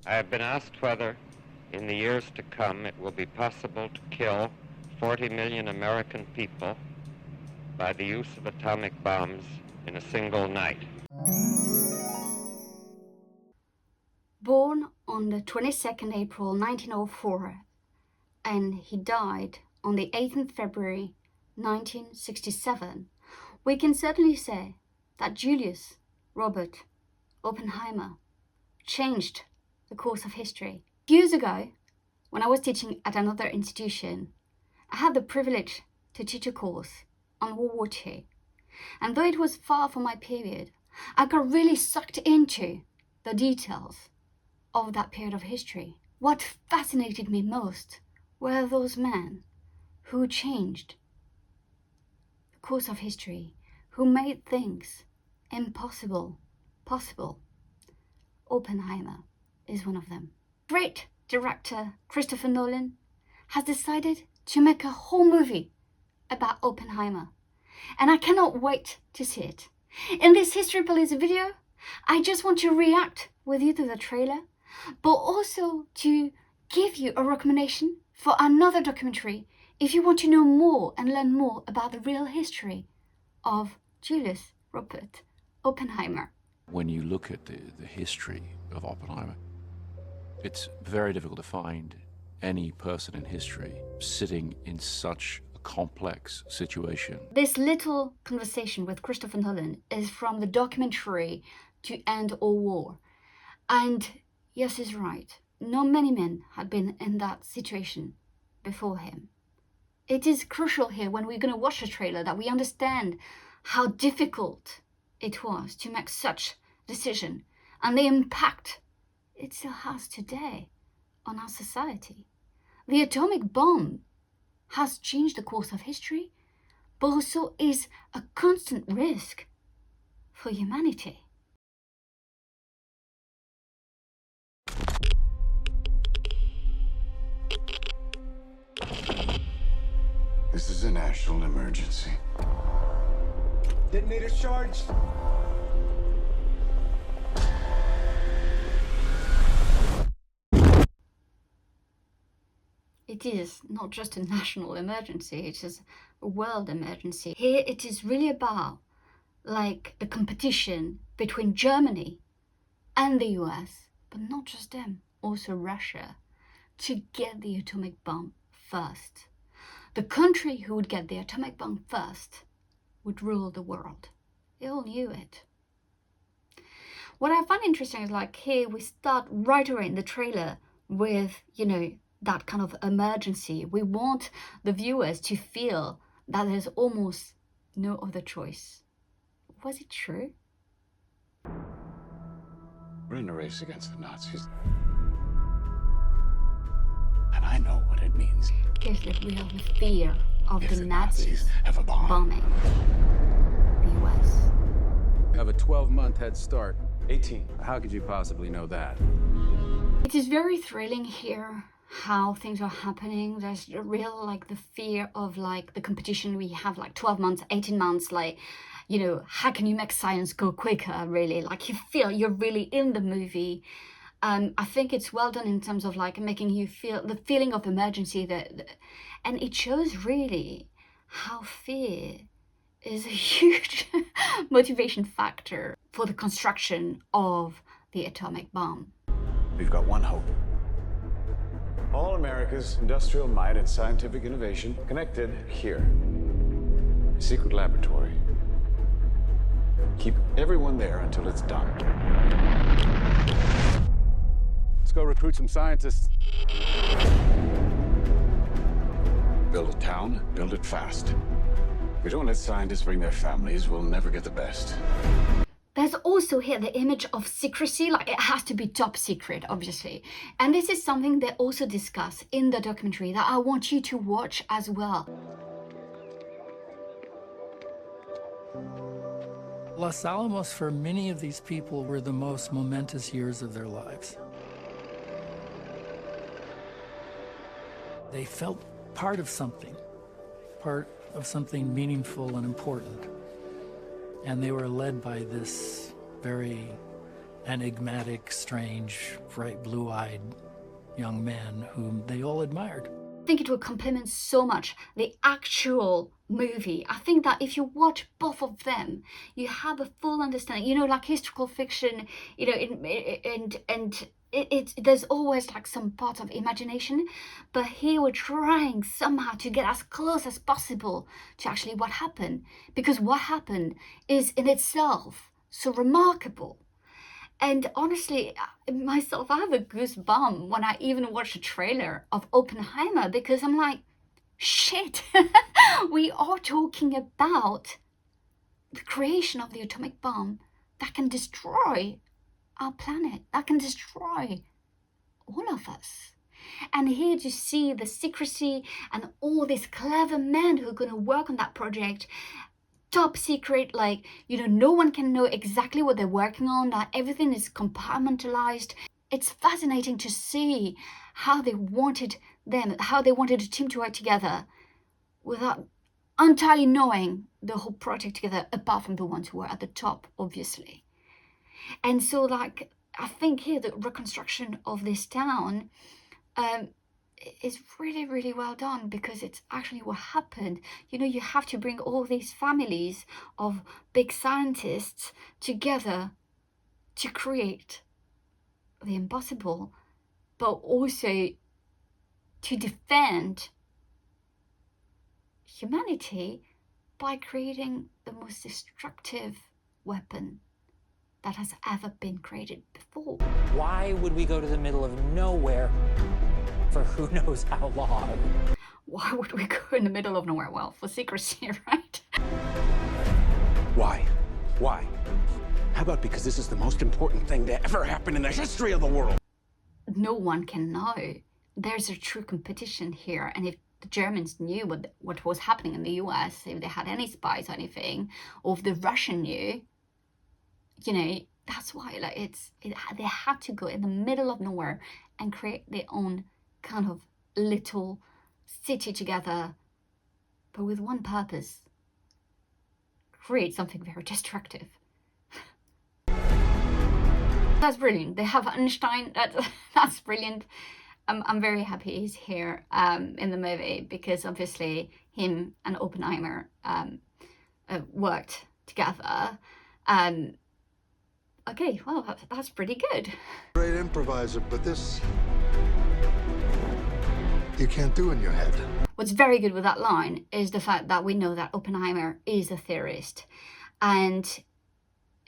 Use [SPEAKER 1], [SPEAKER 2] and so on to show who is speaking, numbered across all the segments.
[SPEAKER 1] I have been asked whether, in the years to come, it will be possible to kill 40 million American people by the use of atomic bombs in a single night.
[SPEAKER 2] Born on the 22nd April 1904, and he died on the 18th February 1967, we can certainly say that Julius Robert Oppenheimer changed the course of history. Years ago, when I was teaching at another institution, I had the privilege to teach a course on World War II. And though it was far from my period, I got really sucked into the details of that period of history. What fascinated me most were those men who changed the course of history, who made things impossible possible. Oppenheimer is one of them. Great director Christopher Nolan has decided to make a whole movie about Oppenheimer, and I cannot wait to see it. In this History Police video, I just want to react with you to the trailer, but also to give you a recommendation for another documentary if you want to know more and learn more about the real history of Julius Robert Oppenheimer.
[SPEAKER 3] When you look at the history of Oppenheimer, it's very difficult to find any person in history sitting in such a complex situation.
[SPEAKER 2] This little conversation with Christopher Nolan is from the documentary To End All War. And yes, he's right. Not many men had been in that situation before him. It is crucial here when we're going to watch the trailer that we understand how difficult it was to make such decision and the impact it still has today on our society. The atomic bomb has changed the course of history, but also is a constant risk for humanity.
[SPEAKER 4] This is a national emergency.
[SPEAKER 5] Detonator charged.
[SPEAKER 2] It is not just a national emergency, it is a world emergency. Here it is really about like the competition between Germany and the US, but not just them, also Russia, to get the atomic bomb first. The country who would get the atomic bomb first would rule the world. They all knew it. What I find interesting is like here we start right away in the trailer with, that kind of emergency. We want the viewers to feel that there's almost no other choice. Was it true?
[SPEAKER 4] We're in a race against the Nazis. And I know what it means.
[SPEAKER 2] Here's the real fear of
[SPEAKER 4] If
[SPEAKER 2] the Nazis
[SPEAKER 4] have a bomb.
[SPEAKER 2] bombing the US.
[SPEAKER 6] You have a 12-month head start.
[SPEAKER 5] 18.
[SPEAKER 6] How could you possibly know that?
[SPEAKER 2] It is very thrilling here how things are happening. There's a real the fear of the competition. We have 12 months, 18 months, how can you make science go quicker, really? You feel you're really in the movie. I think it's well done in terms of making you feel the feeling of emergency and it shows really how fear is a huge motivation factor for the construction of the atomic bomb.
[SPEAKER 4] We've got one hope. All America's industrial might and scientific innovation connected here. A secret laboratory. Keep everyone there until it's done.
[SPEAKER 6] Let's go recruit some scientists.
[SPEAKER 4] Build a town, build it fast. If we don't let scientists bring their families, we'll never get the best.
[SPEAKER 2] There's also here the image of secrecy, it has to be top secret, obviously. And this is something they also discuss in the documentary that I want you to watch as well.
[SPEAKER 7] Los Alamos, for many of these people, were the most momentous years of their lives. They felt part of something meaningful and important. And they were led by this very enigmatic, strange, bright blue-eyed young men whom they all admired.
[SPEAKER 2] I think it will complement so much the actual movie. I think that if you watch both of them, you have a full understanding. You know, like historical fiction, you know, there's always like some part of imagination, but here we're trying somehow to get as close as possible to actually what happened, because what happened is in itself so remarkable. And honestly, myself, I have a goosebump when I even watch a trailer of Oppenheimer, because I'm like, shit, we are talking about the creation of the atomic bomb that can destroy our planet, that can destroy all of us. And here to see the secrecy and all these clever men who are going to work on that project, top secret, like, you know, no one can know exactly what they're working on, that everything is compartmentalized. It's fascinating to see how they wanted the team to work together without entirely knowing the whole project together, apart from the ones who were at the top, obviously. And so, like, I think here the reconstruction of this town is really, really well done, because it's actually what happened. You know, you have to bring all these families of big scientists together to create the impossible, but also to defend humanity by creating the most destructive weapon that has ever been created before.
[SPEAKER 5] Why would we go to the middle of nowhere for who knows how long?
[SPEAKER 2] Why would we go in the middle of nowhere? Well, for secrecy, right?
[SPEAKER 8] Why? Why? How about because this is the most important thing to ever happen in the history of the world?
[SPEAKER 2] No one can know. There's a true competition here, and if the Germans knew what was happening in the US, if they had any spies or anything, or if the Russian knew, you know, that's why, like, they had to go in the middle of nowhere and create their own kind of little city together, but with one purpose: create something very destructive. That's brilliant. They have Einstein. That's brilliant. I'm very happy he's here in the movie, because obviously him and Oppenheimer worked together. Okay, well, that's pretty good.
[SPEAKER 9] Great improviser, but this you can't do in your head.
[SPEAKER 2] What's very good with that line is the fact that we know that Oppenheimer is a theorist, and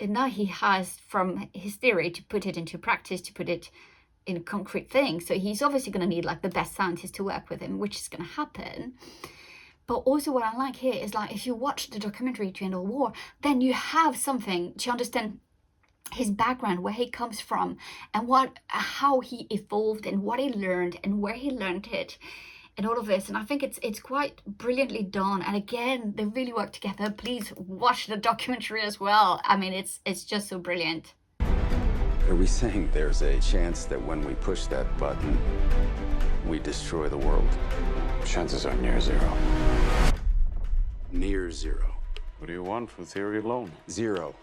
[SPEAKER 2] now he has, from his theory, to put it into practice, to put it in a concrete thing. So he's obviously going to need like the best scientists to work with him, which is going to happen. But also what I like here is, like, if you watch the documentary To End All War, then you have something to understand his background, where he comes from, and how he evolved, and what he learned, and where he learned it, and all of this. And I think it's quite brilliantly done. And again, they really work together. Please watch the documentary as well. I mean, it's just so brilliant.
[SPEAKER 8] Are we saying there's a chance that when we push that button, we destroy the world?
[SPEAKER 4] Chances are near zero.
[SPEAKER 8] Near zero.
[SPEAKER 4] What do you want for theory alone?
[SPEAKER 8] Zero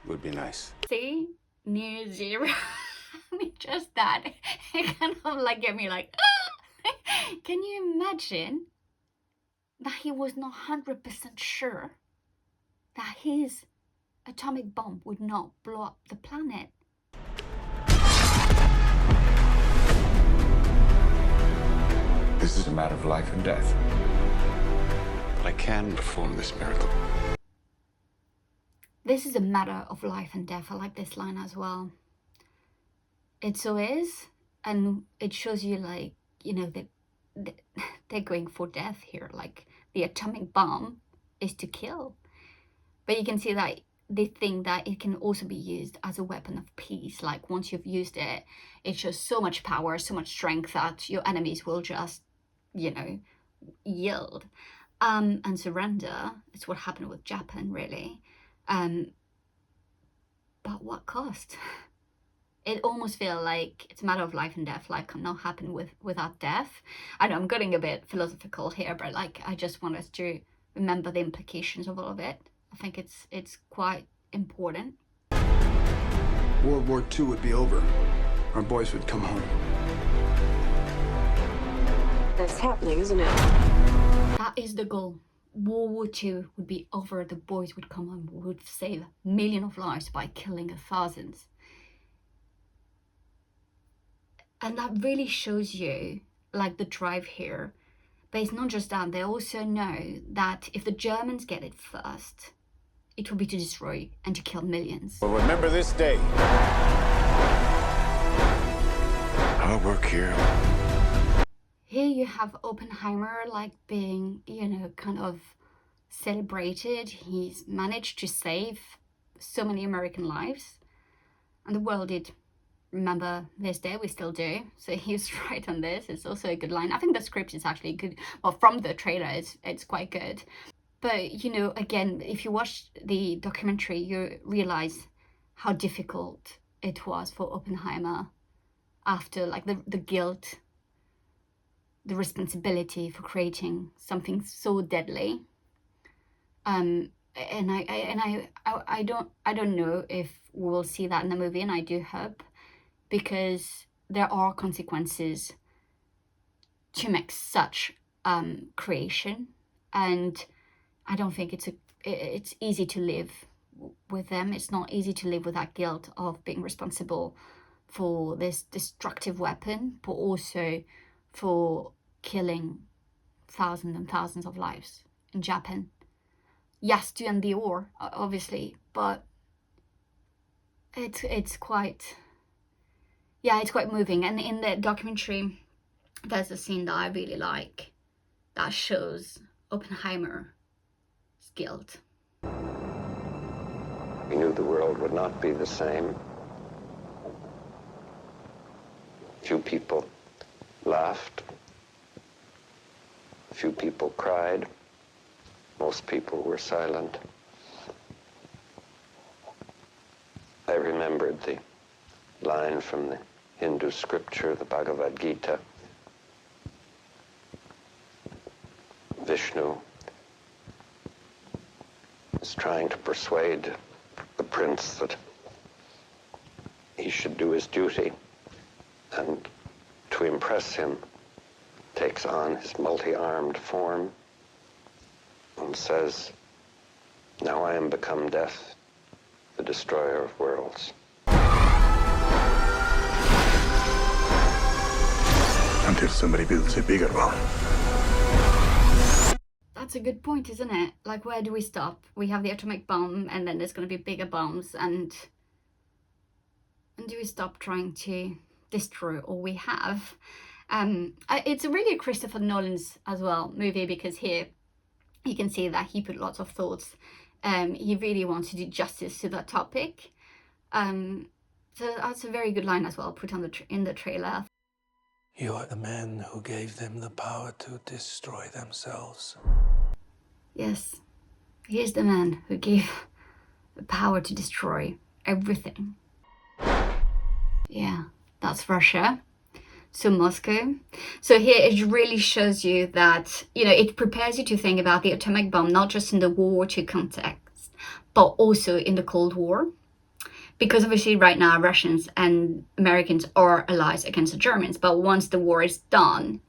[SPEAKER 8] would be nice.
[SPEAKER 2] See? Near zero. I mean, just that. It kind of like get me like, can you imagine that he was not 100% sure that his atomic bomb would not blow up the planet?
[SPEAKER 4] This is a matter of life and death. But I can perform this miracle.
[SPEAKER 2] This is a matter of life and death. I like this line as well. It so is, and it shows you, like, you know, that they're going for death here. Like, the atomic bomb is to kill. But you can see that they think that it can also be used as a weapon of peace. Like, once you've used it, it shows so much power, so much strength that your enemies will just, you know, yield and surrender. It's what happened with Japan, really. But what cost? It almost feels like it's a matter of life and death. Life cannot happen without death. I know I'm getting a bit philosophical here, but like, I just want us to remember the implications of all of it. I think it's quite important.
[SPEAKER 10] World War II would be over. Our boys would come home.
[SPEAKER 11] That's happening, isn't it?
[SPEAKER 2] That is the goal. World War II would be over, the boys would come home, would save millions of lives by killing thousands. And that really shows you, like, the drive here. But it's not just that, they also know that if the Germans get it first, it will be to destroy and to kill millions.
[SPEAKER 4] Well, remember this day.
[SPEAKER 8] Our work here.
[SPEAKER 2] Here you have Oppenheimer, like, being, you know, kind of celebrated. He's managed to save so many American lives. And the world did remember this day, we still do. So he's right on this. It's also a good line. I think the script is actually good. Well, from the trailer, it's quite good. But, you know, again, if you watch the documentary, you realize how difficult it was for Oppenheimer after, like, the guilt, the responsibility for creating something so deadly. And I don't know if we will see that in the movie, and I do hope, because there are consequences to make such creation, and I don't think it's easy to live with them. It's not easy to live with that guilt of being responsible for this destructive weapon, but also for killing thousands and thousands of lives in Japan. Yes, to end the war, obviously, but it's quite, yeah, it's quite moving. And in the documentary, there's a scene that I really like that shows Oppenheimer's guilt.
[SPEAKER 1] We knew the world would not be the same. Few people laughed. Few people cried. Most people were silent. I remembered the line from the Hindu scripture, the Bhagavad Gita. Vishnu is trying to persuade the prince that he should do his duty, and to impress him takes on his multi-armed form and says, "Now I am become death, the destroyer of worlds."
[SPEAKER 9] Until somebody builds a bigger one.
[SPEAKER 2] That's a good point, isn't it? Like, where do we stop? We have the atomic bomb, and then there's going to be bigger bombs, and do we stop trying to destroy all we have? It's really Christopher Nolan's as well movie, because here you can see that he put lots of thoughts. He really wants to do justice to that topic. So that's a very good line as well, put on in the trailer.
[SPEAKER 12] You are the man who gave them the power to destroy themselves.
[SPEAKER 2] Yes, he is the man who gave the power to destroy everything. Yeah, that's Russia. So Moscow. So here it really shows you that, you know, it prepares you to think about the atomic bomb, not just in the World War II context, but also in the Cold War. Because obviously right now Russians and Americans are allies against the Germans, but once the war is done,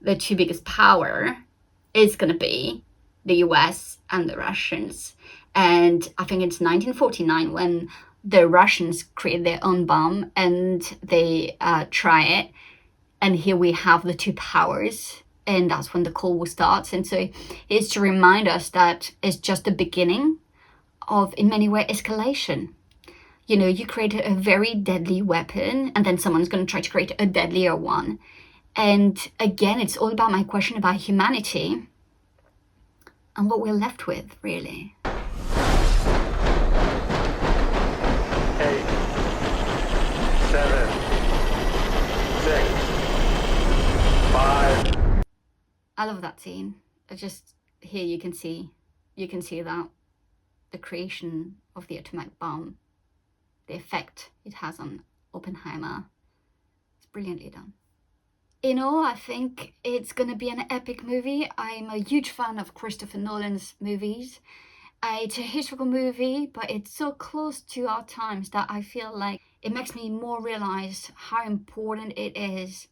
[SPEAKER 2] the two biggest power is going to be the US and the Russians. And I think it's 1949 when the Russians create their own bomb and they try it. And here we have the two powers, and that's when the Cold War starts. And so it's to remind us that it's just the beginning of, in many ways, escalation. You know, you create a very deadly weapon, and then someone's going to try to create a deadlier one. And again, it's all about my question about humanity and what we're left with, really.
[SPEAKER 1] 8, 7, 6, 5.
[SPEAKER 2] I love that scene. Here you can see that the creation of the atomic bomb, the effect it has on Oppenheimer, it's brilliantly done. In all, I think it's going to be an epic movie. I'm a huge fan of Christopher Nolan's movies, It's a historical movie, but it's so close to our times that I feel like it makes me more realize how important it is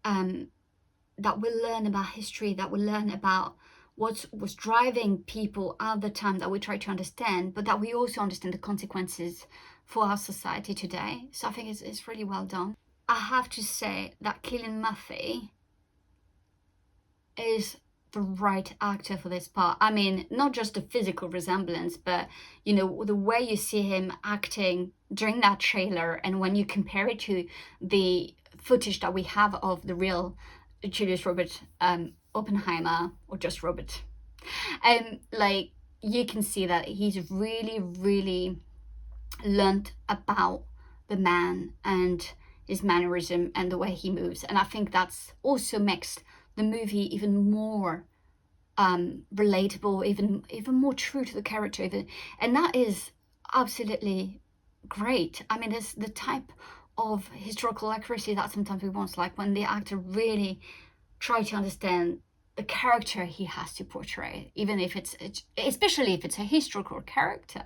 [SPEAKER 2] that we learn about history, that we learn about what was driving people at the time, that we try to understand, but that we also understand the consequences for our society today. So I think it's really well done. I have to say that Cillian Murphy is the right actor for this part. I mean, not just the physical resemblance, but you know, the way you see him acting during that trailer, and when you compare it to the footage that we have of the real Julius Robert Oppenheimer, or just Robert, like, you can see that he's really learned about the man and his mannerism and the way he moves. And I think that's also makes the movie even more relatable, even more true to the character, and that is absolutely great. I mean, there's the type of historical accuracy that sometimes we want, like when the actor really try to understand the character he has to portray, even if it's especially if it's a historical character.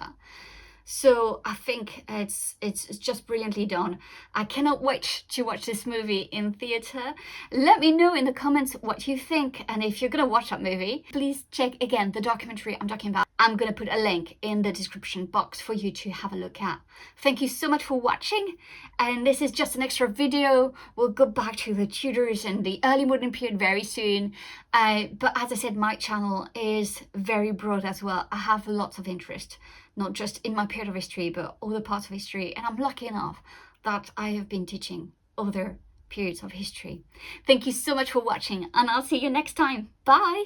[SPEAKER 2] So I think it's just brilliantly done. I cannot wait to watch this movie in theatre. Let me know in the comments what you think, and if you're gonna watch that movie, please check again the documentary I'm talking about. I'm gonna put a link in the description box for you to have a look at. Thank you so much for watching, and this is just an extra video. We'll go back to the Tudors and the early modern period very soon. But as I said, my channel is very broad as well. I have lots of interest, not just in my period of history, but other parts of history. And I'm lucky enough that I have been teaching other periods of history. Thank you so much for watching, and I'll see you next time. Bye!